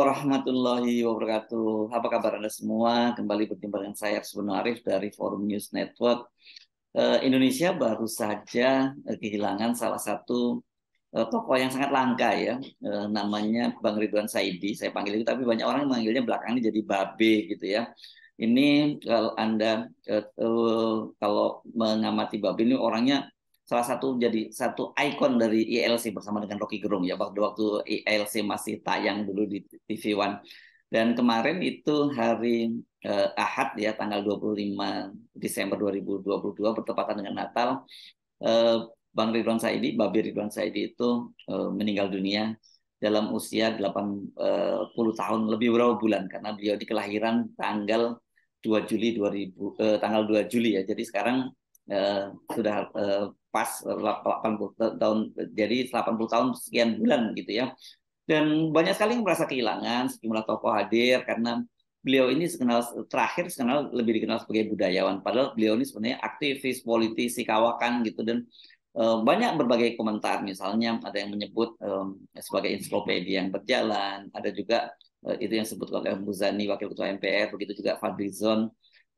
warahmatullahi wabarakatuh. Apa kabar Anda semua? Kembali berjumpa dengan saya Arswendo Arif dari Forum News Network. Indonesia baru saja kehilangan salah satu tokoh yang sangat langka ya. Namanya Bang Ridwan Saidi. Saya panggil itu, tapi banyak orang yang manggilnya belakangan ini jadi Babe gitu ya. Ini kalau Anda kalau mengamati Babe ini orangnya salah satu jadi satu ikon dari ILC bersama dengan Rocky Gerung ya waktu ILC masih tayang dulu di TV One. Dan kemarin itu hari Ahad ya tanggal 25 Desember 2022 bertepatan dengan Natal, Bang Ridwan Saidi, Babe Ridwan Saidi itu meninggal dunia dalam usia 80 tahun lebih beberapa bulan karena beliau di kelahiran tanggal 2 Juli 2000 tanggal 2 Juli ya. Jadi sekarang sudah pas 80 tahun, jadi 80 tahun sekian bulan gitu ya. Dan banyak sekali yang merasa kehilangan, sejumlah tokoh hadir karena beliau ini lebih dikenal sebagai budayawan. Padahal beliau ini sebenarnya aktivis, politisi, kawakan gitu. Dan banyak berbagai komentar. Misalnya ada yang menyebut sebagai ensiklopedia yang berjalan. Ada juga itu yang disebut oleh Muzani, Wakil Ketua MPR. Begitu juga Fadlizon,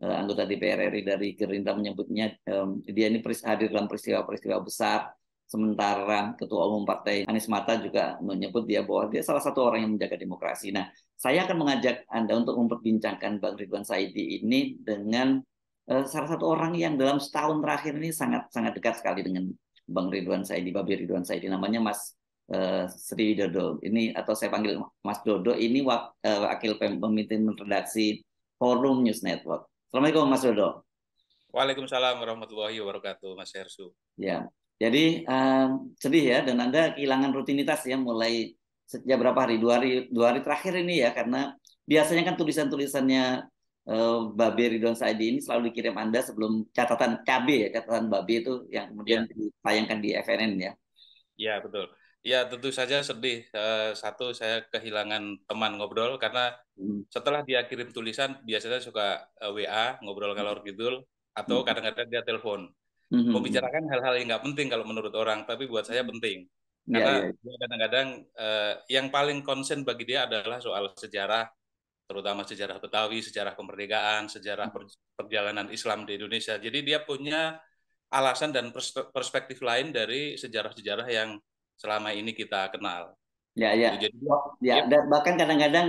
anggota DPR RI dari Gerindra, menyebutnya dia ini hadir dalam peristiwa-peristiwa besar. Sementara Ketua Umum Partai Anies Mata juga menyebut bahwa dia salah satu orang yang menjaga demokrasi. Nah, saya akan mengajak Anda untuk memperbincangkan Bang Ridwan Saidi ini dengan salah satu orang yang dalam setahun terakhir ini sangat sangat dekat sekali dengan Bang Ridwan Saidi, Babe Ridwan Saidi. Namanya Mas Sri Dodo. Ini atau saya panggil Mas Dodo. Ini wakil pemimpin redaksi Forum News Network. Assalamualaikum Mas Dodo. Waalaikumsalam warahmatullahi wabarakatuh, Mas Hersu. Ya, jadi sedih ya, dan Anda kehilangan rutinitas ya mulai sejak berapa hari? Dua hari terakhir ini ya, karena biasanya kan tulisan-tulisannya Babe Ridwan Saidi ini selalu dikirim Anda sebelum catatan KB ya, catatan Babe itu yang kemudian Ya, ditayangkan di FNN ya. ya betul. Ya tentu saja sedih. Satu, saya kehilangan teman ngobrol karena Hmm. setelah dia kirim tulisan biasanya suka WA ngobrol ngalor ngidul atau Hmm. kadang-kadang dia telepon Hmm. membicarakan hal-hal yang nggak penting kalau menurut orang, tapi buat saya penting Ya, karena ya. dia kadang-kadang yang paling konsen bagi dia adalah soal sejarah, terutama sejarah Betawi, sejarah kemerdekaan, sejarah perjalanan Islam di Indonesia. Jadi dia punya alasan dan perspektif lain dari sejarah-sejarah yang selama ini kita kenal. Ya, Gitu. ya. Jadi Oh, ya, ya dan bahkan kadang-kadang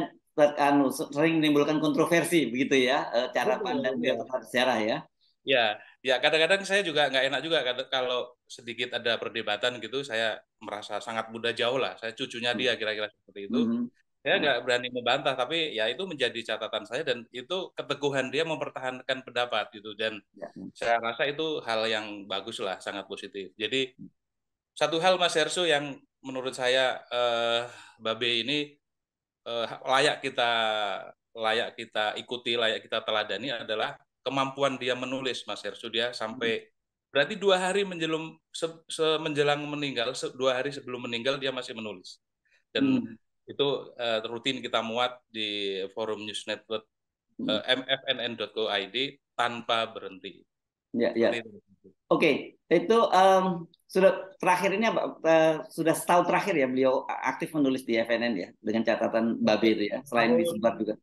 sering menimbulkan kontroversi begitu ya, cara pandang betul dia ya. terhadap sejarah ya. Ya, ya kadang-kadang saya juga nggak enak juga kalau sedikit ada perdebatan gitu, saya merasa sangat mudah jauh lah. Saya cucunya Hmm. dia kira-kira seperti itu. Hmm. Saya Ya. nggak berani membantah, tapi ya itu menjadi catatan saya dan itu keteguhan dia mempertahankan pendapat gitu. Dan Ya. saya rasa itu hal yang bagus lah, sangat positif. Jadi satu hal Mas Hersu yang menurut saya Babe ini layak kita ikuti, layak kita teladani adalah kemampuan dia menulis, Mas Hersu. Dia sampai berarti 2 hari menjelang meninggal, 2 hari sebelum meninggal dia masih menulis. Dan Hmm. itu rutin kita muat di Forum News Network Hmm. mfnn.co.id tanpa berhenti. Ya, Seperti ya. itu. Oke, itu sudah terakhir ini sudah setahun terakhir ya beliau aktif menulis di FNN ya dengan catatan Babe itu ya, selain Tahun disebar juga.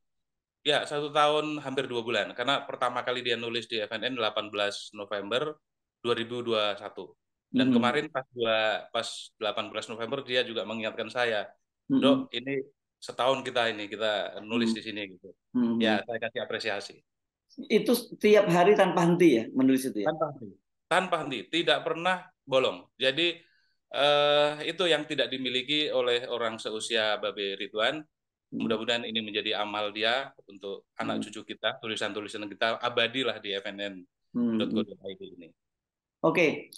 Ya, 1 tahun hampir 2 bulan. Karena pertama kali dia nulis di FNN 18 November 2021. Dan Hmm. kemarin pas 18 November dia juga mengingatkan saya, Hmm. Dok, ini setahun kita nulis Hmm. di sini gitu. Hmm. Ya, saya kasih apresiasi. Itu setiap hari tanpa henti ya menulis itu ya. Tanpa henti. Tanpa henti, tidak pernah bolong. Jadi itu yang tidak dimiliki oleh orang seusia Babe Ridwan. Hmm. Mudah-mudahan ini menjadi amal dia untuk anak Hmm. cucu kita, tulisan-tulisan kita abadilah di Hmm. fnn.co.id ini. Oke,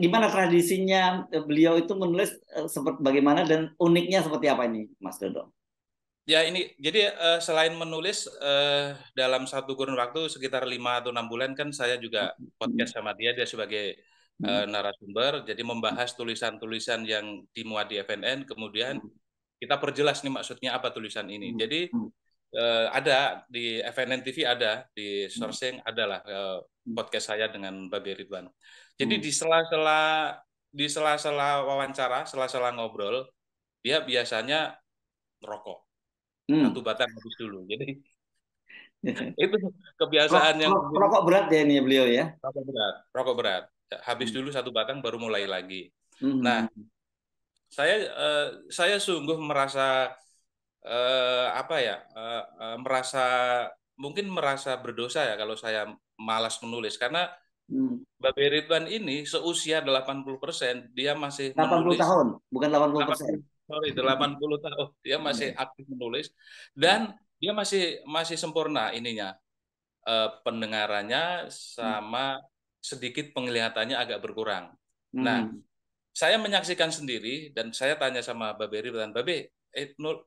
gimana tradisinya beliau itu menulis seperti bagaimana dan uniknya seperti apa ini, Mas Dodo? Ya ini, jadi selain menulis dalam satu kurun waktu sekitar 5 atau 6 bulan kan saya juga Hmm. podcast sama dia, dia sebagai Hmm. narasumber, jadi membahas tulisan-tulisan yang dimuat di FNN, kemudian Hmm. kita perjelas nih maksudnya apa tulisan ini. Hmm. Jadi Hmm. ada di FNN TV, ada di Hmm. sourcing, adalah podcast saya dengan Babe Ridwan. Jadi Hmm. di sela-sela wawancara, sela-sela ngobrol, dia biasanya merokok. satu batang habis dulu. Jadi itu kebiasaan yang mungkin Rokok berat ya ini beliau ya. rokok berat. Habis Hmm. dulu satu batang baru mulai lagi. Nah, Hmm. saya sungguh merasa apa ya, merasa mungkin merasa berdosa ya kalau saya malas menulis karena Hmm. Babe Ridwan ini seusia 80% dia masih 80 menulis. tahun, bukan 80%. 80, sorry, 80 tahun dia masih aktif menulis dan dia masih sempurna ininya, pendengarannya sama sedikit penglihatannya agak berkurang. Nah, Hmm. saya menyaksikan sendiri dan saya tanya sama Babe Ridwan, Babe,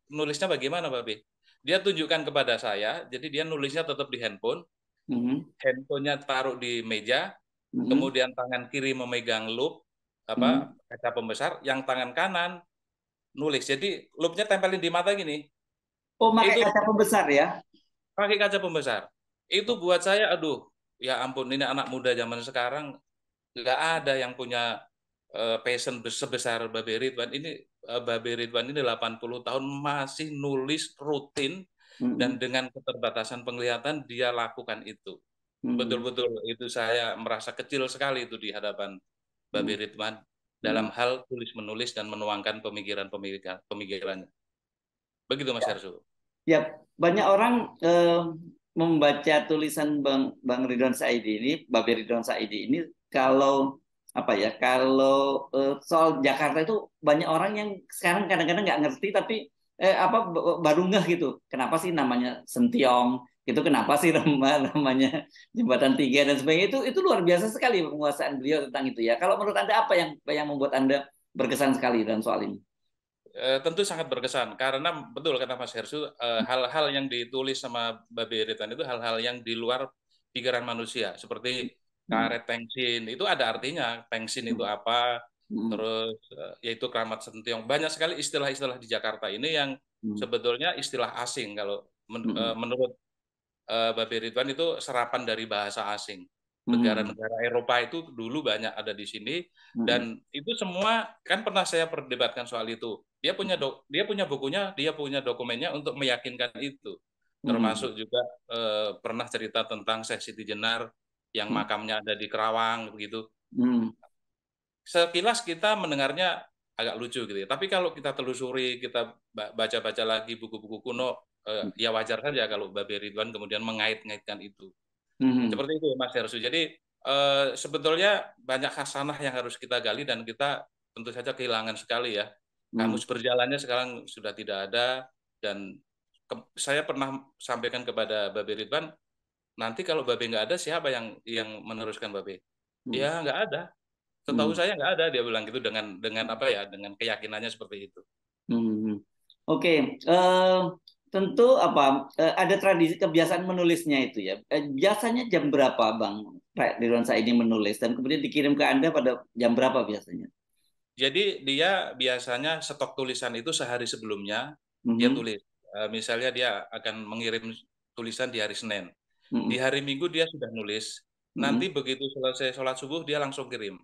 nulisnya bagaimana Babe? Dia tunjukkan kepada saya, jadi dia nulisnya tetap di handphone, Hmm. handphonenya taruh di meja, Hmm. kemudian tangan kiri memegang loop, apa, Hmm. kaca pembesar, yang tangan kanan nulis. Jadi loopnya tempelin di mata gini. Oh, pakai Itu kaca pembesar ya? pakai kaca pembesar. Itu buat saya, aduh, ya ampun, ini anak muda zaman sekarang nggak ada yang punya passion sebesar Babe Ridwan. Ini Babe Ridwan ini 80 tahun masih nulis rutin Hmm. dan dengan keterbatasan penglihatan dia lakukan itu. Hmm. Betul-betul itu saya merasa kecil sekali itu di hadapan Babe Hmm. Ridwan Hmm. dalam hal tulis menulis dan menuangkan pemikirannya. Begitu Mas Hersu. Ya, banyak orang membaca tulisan Bang Ridwan Saidi ini, Babe Ridwan Saidi ini, kalau apa ya, kalau soal Jakarta itu banyak orang yang sekarang kadang-kadang nggak ngerti, tapi apa baru ngeh gitu. Kenapa sih namanya Sentiong? Itu kenapa sih namanya Jembatan Tiga dan sebagainya, itu luar biasa sekali penguasaan beliau tentang itu ya. Kalau menurut Anda apa yang membuat Anda berkesan sekali dalam soal ini? Tentu sangat berkesan karena betul kata Mas Hersu, hal-hal yang ditulis sama Babe Ridwan itu hal-hal yang di luar pikiran manusia seperti Hmm. karet tengsin itu ada artinya, tengsin itu Hmm. apa, Hmm. terus yaitu keramat sentiong, banyak sekali istilah-istilah di Jakarta ini yang Hmm. sebetulnya istilah asing kalau Hmm. menurut Babe Ridwan itu serapan dari bahasa asing. Hmm. Negara-negara Eropa itu dulu banyak ada di sini Hmm. dan itu semua kan pernah saya perdebatkan soal itu. Dia punya bukunya, dia punya dokumennya untuk meyakinkan itu. Hmm. Termasuk juga pernah cerita tentang Syekh Siti Jenar yang Hmm. makamnya ada di Kerawang begitu. Hmm. Sekilas kita mendengarnya agak lucu gitu ya. Tapi kalau kita telusuri, kita baca-baca lagi buku-buku kuno, ya wajar saja kalau Babe Ridwan kemudian mengait-ngaitkan itu. Hmm. Seperti itu Mas Hersu. Jadi sebetulnya banyak khasanah yang harus kita gali dan kita tentu saja kehilangan sekali ya. Hmm. Kamus berjalannya sekarang sudah tidak ada dan saya pernah sampaikan kepada Babe Ridwan, nanti kalau Babe nggak ada siapa yang meneruskan Babe? Hmm. Ya nggak ada. Setahu Hmm. saya nggak ada dia bilang gitu dengan apa ya dengan keyakinannya seperti itu. Hmm. Oke, tentu apa ada tradisi kebiasaan menulisnya itu ya. Biasanya jam berapa Bang Ridwan Saidi menulis dan kemudian dikirim ke Anda pada jam berapa biasanya? Jadi dia biasanya stok tulisan itu sehari sebelumnya dia Hmm. tulis. Misalnya dia akan mengirim tulisan di hari Senin. Di Hmm. hari Minggu dia sudah nulis. Hmm. Nanti begitu selesai sholat subuh dia langsung kirim.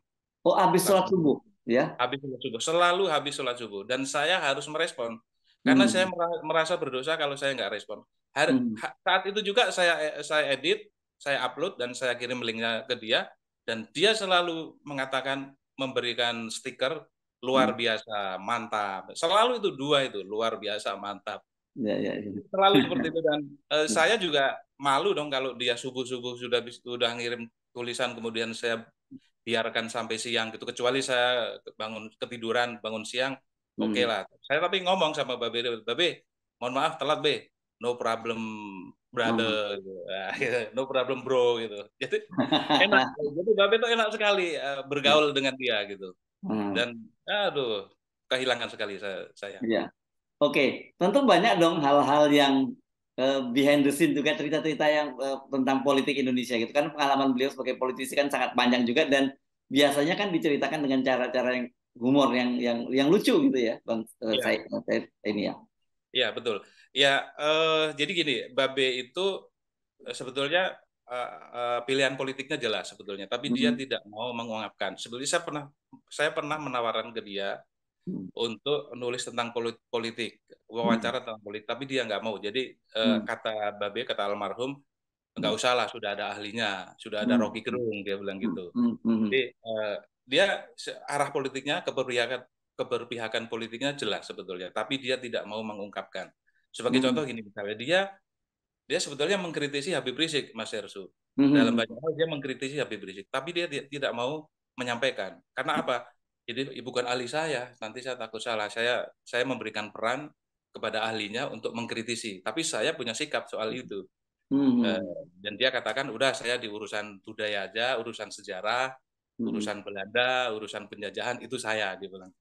Oh, habis sholat Langsung subuh kirim. ya? Habis sholat subuh. Selalu habis sholat subuh. Dan saya harus merespon. Karena saya Hmm. merasa berdosa kalau saya nggak respon. Hmm. Saat itu juga saya edit, saya upload, dan saya kirim linknya ke dia. Dan dia selalu mengatakan, memberikan stiker, luar Hmm. biasa, mantap. Selalu itu dua itu, luar biasa, mantap. Ya, ya, ya. Selalu seperti itu. Dan saya juga malu dong kalau dia subuh-subuh sudah ngirim tulisan, kemudian saya biarkan sampai siang gitu, kecuali saya bangun ketiduran bangun siang, oke Hmm. lah saya tapi ngomong sama Babe, Babe mohon maaf telat Be, no problem Hmm. brother gitu. No problem bro gitu. Jadi enak, jadi Babe tuh enak sekali bergaul dengan dia gitu. Hmm. Dan aduh, kehilangan sekali saya. Ya. Oke, tentu banyak dong hal-hal yang behind the scene juga cerita-cerita yang tentang politik Indonesia gitu kan, pengalaman beliau sebagai politisi kan sangat panjang juga dan biasanya kan diceritakan dengan cara-cara yang humor yang lucu gitu ya, Bang Iya, saya ini ya. iya betul. Ya, jadi gini, Babe itu sebetulnya pilihan politiknya jelas sebetulnya, tapi dia Mm-mm. tidak mau mengungkapkan. Sebetulnya saya pernah menawarkan ke dia, untuk nulis tentang politik, wawancara tentang politik, tapi dia nggak mau. Jadi kata Babe, kata almarhum, nggak usah lah, sudah ada ahlinya, sudah ada Rocky Gerung, dia bilang gitu. Jadi dia arah politiknya, keberpihakan politiknya jelas sebetulnya, tapi dia tidak mau mengungkapkan. Sebagai contoh gini misalnya, dia sebetulnya mengkritisi Habib Rizik, Mas Hersu. Dalam banyak hal dia mengkritisi Habib Rizik, tapi dia tidak mau menyampaikan. Karena apa? Jadi bukan ahli saya, nanti saya takut salah. Saya memberikan peran kepada ahlinya untuk mengkritisi, tapi saya punya sikap soal itu. Dan dia katakan, udah saya di urusan budaya aja, urusan sejarah, urusan Belanda, urusan penjajahan itu saya, dia bilang.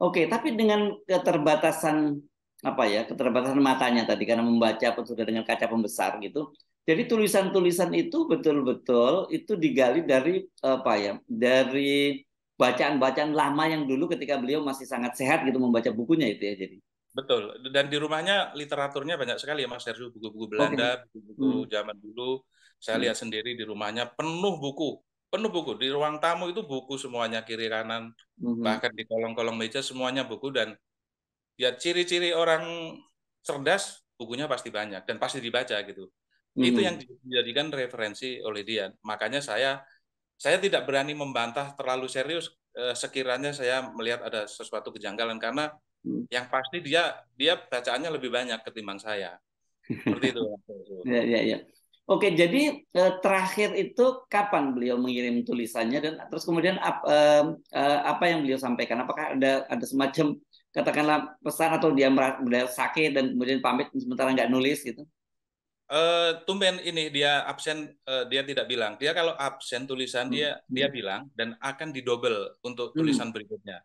Oke, tapi dengan keterbatasan keterbatasan matanya tadi karena membaca sudah dengan kaca pembesar gitu. Jadi tulisan-tulisan itu betul-betul itu digali dari dari bacaan-bacaan lama yang dulu ketika beliau masih sangat sehat gitu membaca bukunya itu ya jadi. Betul. Dan di rumahnya literaturnya banyak sekali ya Mas Hersu, buku-buku Belanda, buku-buku zaman dulu. Saya lihat sendiri di rumahnya penuh buku. Penuh buku. Di ruang tamu itu buku semuanya kiri kanan. Bahkan di kolong-kolong meja semuanya buku, dan ya ciri-ciri orang cerdas bukunya pasti banyak dan pasti dibaca gitu. Itu yang dijadikan referensi oleh dia. Makanya saya tidak berani membantah terlalu serius sekiranya saya melihat ada sesuatu kejanggalan, karena yang pasti dia bacaannya lebih banyak ketimbang saya. Seperti itu. Ya. Oke, jadi terakhir itu kapan beliau mengirim tulisannya dan terus kemudian apa yang beliau sampaikan? Apakah ada semacam katakanlah pesan atau dia sakit dan kemudian pamit sementara nggak nulis gitu? Tumben ini dia absen, dia tidak bilang. Dia kalau absen tulisan dia bilang dan akan didobel untuk tulisan berikutnya.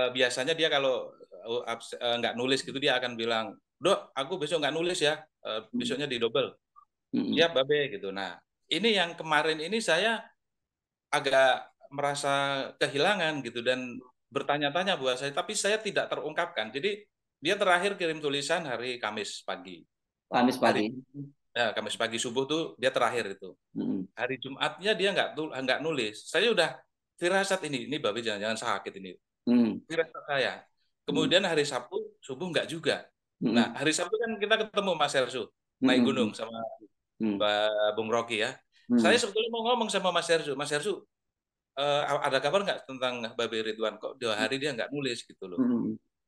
Biasanya dia kalau nggak nulis gitu dia akan bilang, Dok, aku besok nggak nulis ya, besoknya didobel. Siap, Babe gitu. Nah, ini yang kemarin ini saya agak merasa kehilangan gitu dan bertanya-tanya buat saya, tapi saya tidak terungkapkan. Jadi dia terakhir kirim tulisan hari Kamis pagi. Kamis pagi. Kamis pagi subuh tuh dia terakhir itu. Hari Jumatnya dia nggak nulis. Saya udah firasat ini Babe jangan-jangan sakit ini. Firasat saya. Kemudian hari Sabtu subuh nggak juga. Nah, hari Sabtu kan kita ketemu Mas Hersu naik gunung sama Bung Rocky ya. Saya sebetulnya mau ngomong sama Mas Hersu. Mas Hersu, ada kabar nggak tentang Babe Ridwan? Kok 2 hari dia nggak nulis gitu loh.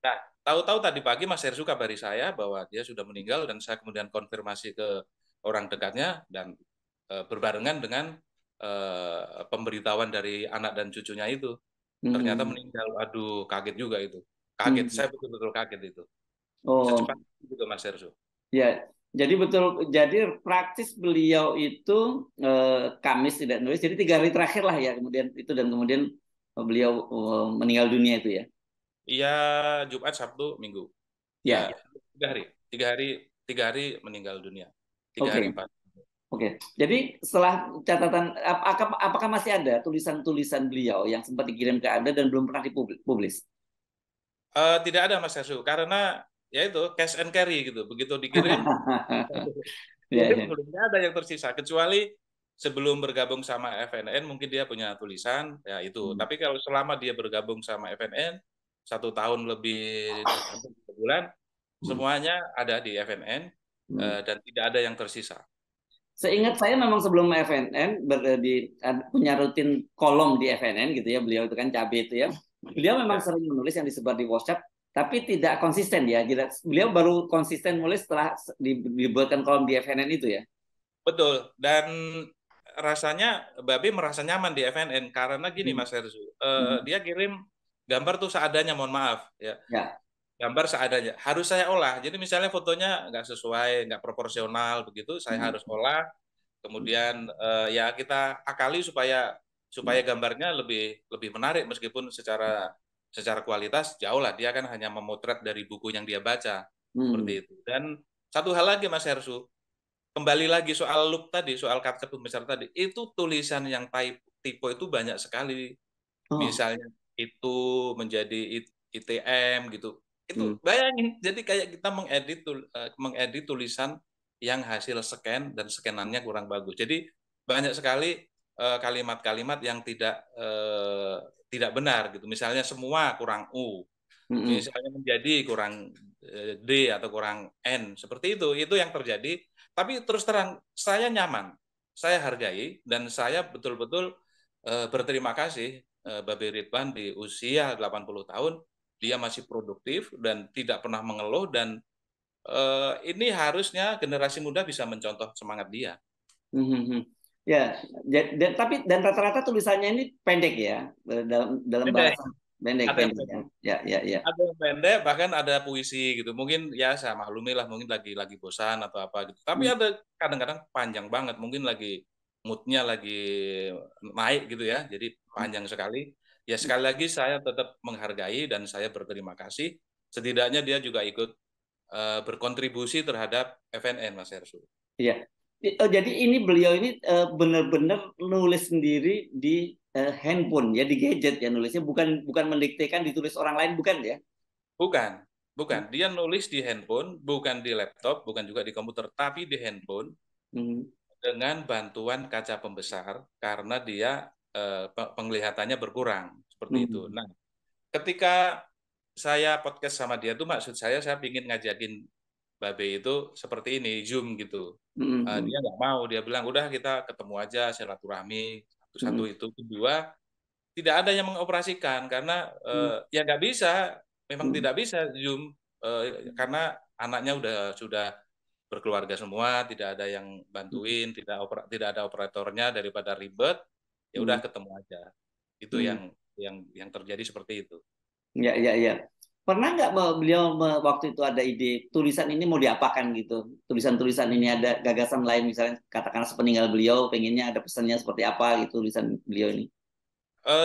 Nah, tahu-tahu tadi pagi Mas Hersu kabari saya bahwa dia sudah meninggal, dan saya kemudian konfirmasi ke orang dekatnya, dan berbarengan dengan pemberitahuan dari anak dan cucunya itu. Ternyata meninggal. Aduh, kaget juga itu. Kaget, saya betul-betul kaget itu. Secepat itu Mas Hersu. Ya, jadi praktis beliau itu Kamis tidak nulis, jadi 3 hari terakhir lah ya kemudian itu, dan kemudian beliau meninggal dunia itu ya. Iya, Jumat, Sabtu, Minggu. Ya. 3 hari meninggal dunia. 3 Oke. hari 4. Oke. Jadi setelah catatan, apakah masih ada tulisan-tulisan beliau yang sempat dikirim ke Anda dan belum pernah dipublis? Tidak ada Mas Hersu, karena ya itu cash and carry gitu. Begitu dikirim, belum ada yang tersisa, kecuali sebelum bergabung sama FNN mungkin dia punya tulisan ya itu. Tapi kalau selama dia bergabung sama FNN 1 tahun lebih hampir 3 bulan, semuanya ada di FNN dan tidak ada yang tersisa. Seingat saya memang sebelum FNN punya rutin kolom di FNN gitu ya, beliau itu kan cabe itu ya. Beliau memang sering menulis yang disebar di WhatsApp, tapi tidak konsisten ya. Beliau baru konsisten menulis setelah dibuatkan kolom di FNN itu ya. Betul, dan rasanya Babe merasa nyaman di FNN karena gini Mas Herzu, dia kirim gambar tuh seadanya, mohon maaf ya. Gambar seadanya, harus saya olah. Jadi misalnya fotonya nggak sesuai, nggak proporsional begitu, saya harus olah. Kemudian ya kita akali supaya gambarnya lebih menarik, meskipun secara kualitas jauh lah. Dia kan hanya memotret dari buku yang dia baca seperti itu. Dan satu hal lagi Mas Hersu, kembali lagi soal loop tadi, soal kaca pembesar tadi, itu tulisan yang typo itu banyak sekali. Misalnya itu menjadi ITM gitu. Itu bayangin, jadi kayak kita mengedit tulisan yang hasil scan dan scanannya kurang bagus. Jadi banyak sekali kalimat-kalimat yang tidak benar gitu. Misalnya semua kurang U, misalnya menjadi kurang D atau kurang N, seperti itu yang terjadi. Tapi terus terang saya nyaman, saya hargai, dan saya betul-betul berterima kasih Babe Ridwan di usia 80 tahun dia masih produktif dan tidak pernah mengeluh, dan ini harusnya generasi muda bisa mencontoh semangat dia. Ya, dan rata-rata tulisannya ini pendek ya, dalam Pendek, bahasa pendek ada yang pendek pendek. ya, ya, ya. Ada yang pendek, bahkan ada puisi gitu. Mungkin ya saya maklumi lah, mungkin lagi bosan atau apa gitu. Tapi ada kadang-kadang panjang banget, mungkin lagi moodnya lagi naik gitu ya. Jadi panjang sekali. Ya sekali lagi saya tetap menghargai dan saya berterima kasih. Setidaknya dia juga ikut berkontribusi terhadap FNN, Mas Hersu. Iya. Jadi ini beliau ini benar-benar nulis sendiri di handphone ya, di gadget ya nulisnya, bukan bukan mendiktekan ditulis orang lain, bukan ya? Bukan, bukan. Dia nulis di handphone, bukan di laptop, bukan juga di komputer, tapi di handphone Hmm. dengan bantuan kaca pembesar karena dia penglihatannya berkurang seperti itu. Hmm. Nah, ketika saya podcast sama dia tuh maksud saya ingin ngajakin Babe itu seperti ini, Zoom gitu. Hmm. Dia nggak mau, dia bilang udah kita ketemu aja silaturahmi satu-satu Hmm. itu. Kedua, tidak ada yang mengoperasikan karena Hmm. ya nggak bisa, memang Hmm. tidak bisa Zoom karena anaknya sudah berkeluarga semua, tidak ada yang bantuin, tidak ada operatornya, daripada ribet, ya Hmm. udah ketemu aja. Itu Hmm. yang terjadi seperti itu. Ya, ya, ya. Pernah nggak beliau waktu itu ada ide tulisan ini mau diapakan gitu? Tulisan-tulisan ini ada gagasan lain, misalnya katakanlah sepeninggal beliau pengennya ada pesannya seperti apa gitu tulisan beliau ini?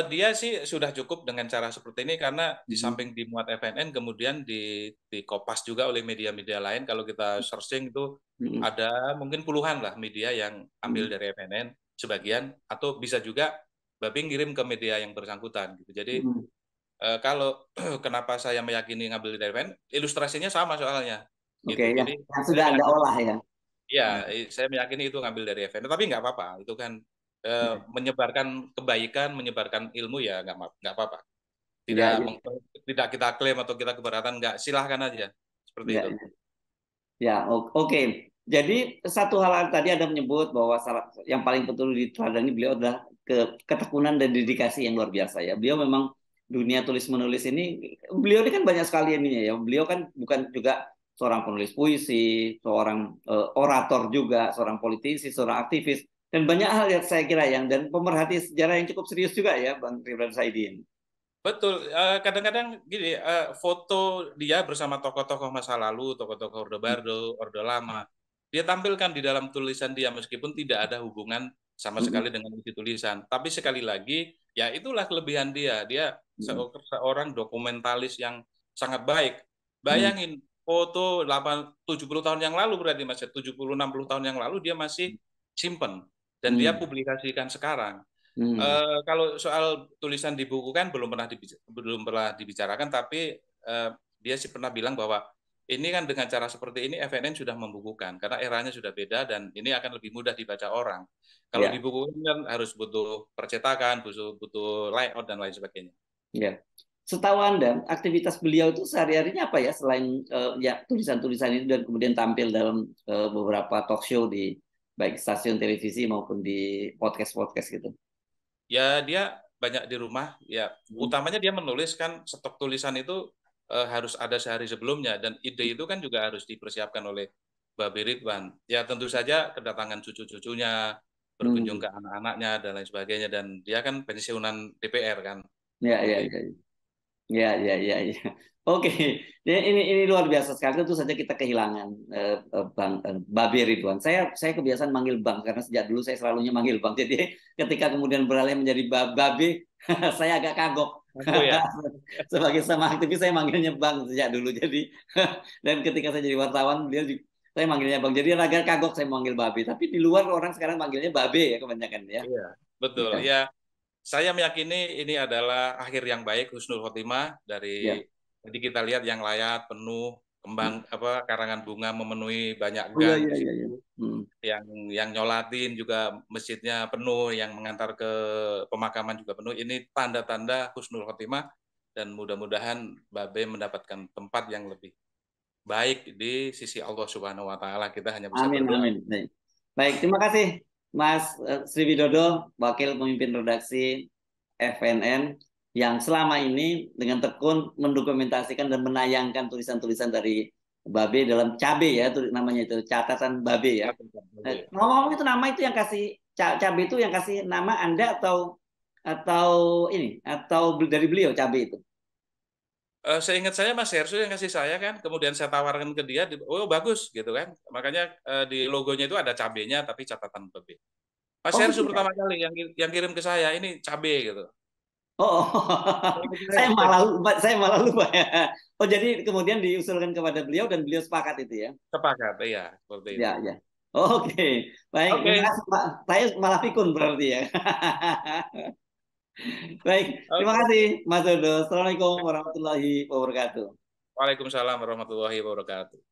Dia sih sudah cukup dengan cara seperti ini karena di Hmm. samping dimuat FNN kemudian di kopas juga oleh media-media lain. Kalau kita searching itu Hmm. ada mungkin puluhan lah media yang ambil Hmm. dari FNN sebagian, atau bisa juga Babi ngirim ke media yang bersangkutan gitu. Jadi Hmm. kalau kenapa saya meyakini ngambil dari FNN, ilustrasinya sama soalnya Oke, gitu. Jadi yang saya sudah Anda meyakini, olah ya. ya Hmm. saya meyakini itu ngambil dari FNN, tapi nggak apa-apa. Itu kan Ya, menyebarkan kebaikan, menyebarkan ilmu, ya nggak apa-apa. ya, Tidak ya, tidak kita klaim atau kita keberatan, nggak, silahkan aja seperti ya, itu. ya. Ya, oke. Jadi satu hal tadi Anda menyebut bahwa yang paling betul diteladani beliau adalah ketekunan dan dedikasi yang luar biasa ya. Beliau memang dunia tulis menulis ini, beliau ini kan banyak sekali ininya ya. Beliau kan bukan juga seorang penulis puisi, seorang orator juga, seorang politisi, seorang aktivis, dan banyak hal yang saya kira yang dan pemerhati sejarah yang cukup serius juga ya, Bang Rifan Saidi. Betul, kadang-kadang gini, foto dia bersama tokoh-tokoh masa lalu, tokoh-tokoh Orde Baru, Orde Lama, dia tampilkan di dalam tulisan dia meskipun tidak ada hubungan sama sekali dengan isi tulisan. Tapi sekali lagi, ya itulah kelebihan dia. Dia seorang dokumentalis yang sangat baik. Bayangin, foto 70 tahun yang lalu, berarti Mas, 70-60 tahun yang lalu dia masih simpen dan dia publikasikan sekarang. Kalau soal tulisan di buku kan belum pernah dibicarakan, tapi dia sih pernah bilang bahwa ini kan dengan cara seperti ini FNN sudah membukukan karena eranya sudah beda dan ini akan lebih mudah dibaca orang. Kalau di Ya, buku kan harus butuh percetakan, butuh layout dan lain sebagainya. ya. Setahu Anda, aktivitas beliau itu sehari-harinya apa ya selain ya tulisan-tulisan itu dan kemudian tampil dalam beberapa talk show di baik stasiun televisi maupun di podcast-podcast gitu. Ya dia banyak di rumah, ya Hmm. utamanya dia menulis kan, stok tulisan itu harus ada sehari sebelumnya, dan ide itu kan juga harus dipersiapkan oleh Babe Ridwan. Ya tentu saja kedatangan cucu-cucunya, berkunjung Hmm. ke anak-anaknya dan lain sebagainya, dan dia kan pensiunan DPR kan Ya, ya, seperti itu. ya. Ya, ya, ya, ya. Oke, ya, ini luar biasa sekali. Tentu saja kita kehilangan Bang Babe Ridwan. Saya kebiasaan manggil Bang karena sejak dulu saya selalunya manggil Bang. Jadi ketika kemudian beralih menjadi Babe, saya agak kagok. Itu ya. Sebagai sama aktivis saya manggilnya Bang sejak dulu. Jadi dan ketika saya jadi wartawan, saya manggilnya Bang. Jadi agak kagok saya manggil Babe. Tapi di luar orang sekarang manggilnya Babe ya kebanyakan ya. Iya, betul. Ya, Ya, saya meyakini ini adalah akhir yang baik, husnul khotimah dari ya. jadi kita lihat yang layak, penuh. kembang apa karangan bunga memenuhi banyak Oh iya gang iya di iya. Iya. situ. Hmm. Yang nyolatin juga masjidnya penuh, yang mengantar ke pemakaman juga penuh. Ini tanda-tanda husnul khotimah dan mudah-mudahan Babe mendapatkan tempat yang lebih baik di sisi Allah Subhanahu wa taala. Kita hanya bisa Amin berdoa. amin. Baik. Baik, terima kasih Mas Sri Widodo, Wakil Pemimpin Redaksi FNN yang selama ini dengan tekun mendokumentasikan dan menayangkan tulisan-tulisan dari Babe dalam Cabe ya, namanya itu catatan Babe ya. Ngomong-ngomong itu nama itu yang kasih Cabe itu yang kasih nama Anda atau ini atau dari beliau Cabe itu? Seingat saya Mas Hersu yang kasih saya kan, kemudian saya tawarkan ke dia, oh bagus gitu kan. Makanya di logonya itu ada cabenya tapi catatan Babe. Mas Oh Hersu gitu ya. pertama kali yang kirim ke saya ini cabe gitu. Oh, Seingat saya saya, malah lupa ya. Oh, jadi kemudian diusulkan kepada beliau dan beliau sepakat itu ya. sepakat ya seperti Ya, itu. ya. Oke, baik. Terima Oke, kasih, Pak. Saya malah pikun berarti ya. Baik, terima oke. kasih, Mas Dodo. Assalamualaikum warahmatullahi wabarakatuh. Waalaikumsalam warahmatullahi wabarakatuh.